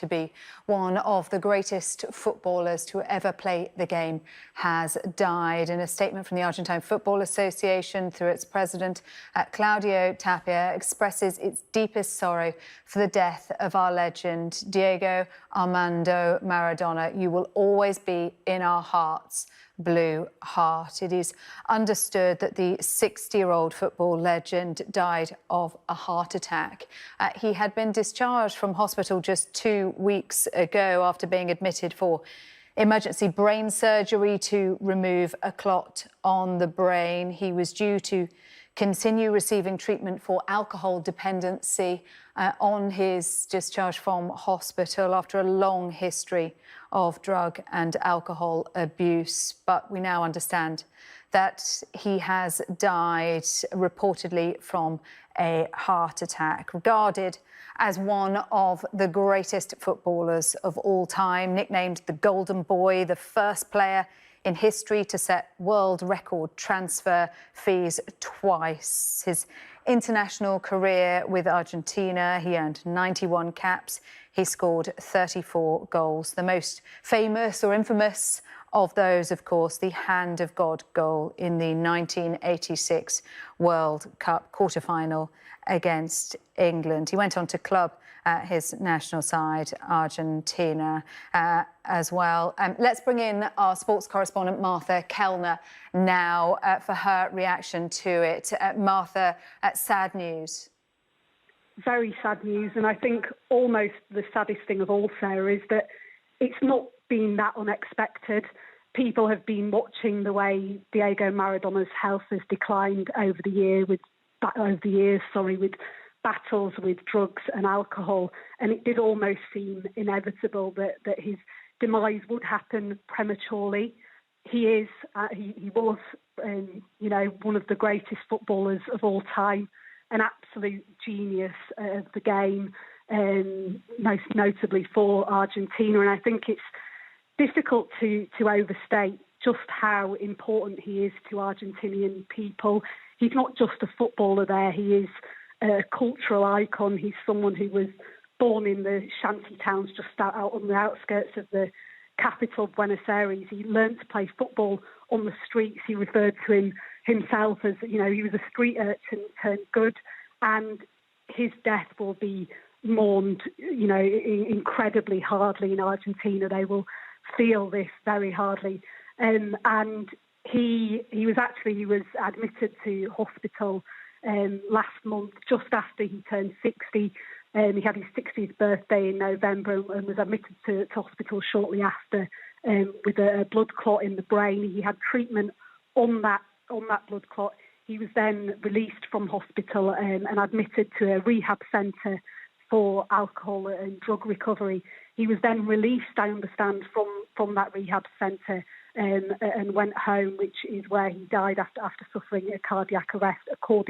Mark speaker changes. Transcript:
Speaker 1: to be one of the greatest footballers to ever play the game has died. In a statement from the Argentine Football Association through its president, Claudio Tapia, expresses its deepest sorrow for the death of our legend, Diego Armando Maradona. You will always be in our hearts, Blue Heart. It is understood that the 60-year-old football legend died of a heart attack. He had been discharged from hospital just 2 weeks ago after being admitted for emergency brain surgery to remove a clot on the brain. He was due to continue receiving treatment for alcohol dependency on his discharge from hospital after a long history of drug and alcohol abuse. But we now understand that he has died reportedly from a heart attack. Regarded as one of the greatest footballers of all time, nicknamed the Golden Boy, the first player in history to set world record transfer fees twice. His international career with Argentina, he earned 91 caps. He scored 34 goals. The most famous or infamous of those, of course, the Hand of God goal in the 1986 World Cup quarter-final against England. He went on to club his national side, Argentina, as well. Let's bring in our sports correspondent, Martha Kellner, now for her reaction to it. Martha, sad news.
Speaker 2: Very sad news, and I think almost the saddest thing of all, Sarah, is that it's not been that unexpected. People have been watching the way Diego Maradona's health has declined over the years with battles with drugs and alcohol, and it did almost seem inevitable that his demise would happen prematurely. He was one of the greatest footballers of all time, an absolute genius of the game, most notably for Argentina. And I think it's difficult to overstate just how important he is to Argentinian people. He's not just a footballer there, he is a cultural icon. He's someone who was born in the shanty towns just out on the outskirts of the capital, Buenos Aires. He learned to play football on the streets. He referred to himself as, he was a street urchin turned good, and his death will be mourned, incredibly hardly in Argentina. They will feel this very hardly. And he was admitted to hospital last month, just after he turned 60. He had his 60th birthday in November and was admitted to hospital shortly after with a blood clot in the brain. He had treatment on that blood clot. He was then released from hospital and admitted to a rehab centre for alcohol and drug recovery. He was then released, I understand, from that rehab centre and went home, which is where he died after suffering a cardiac arrest, according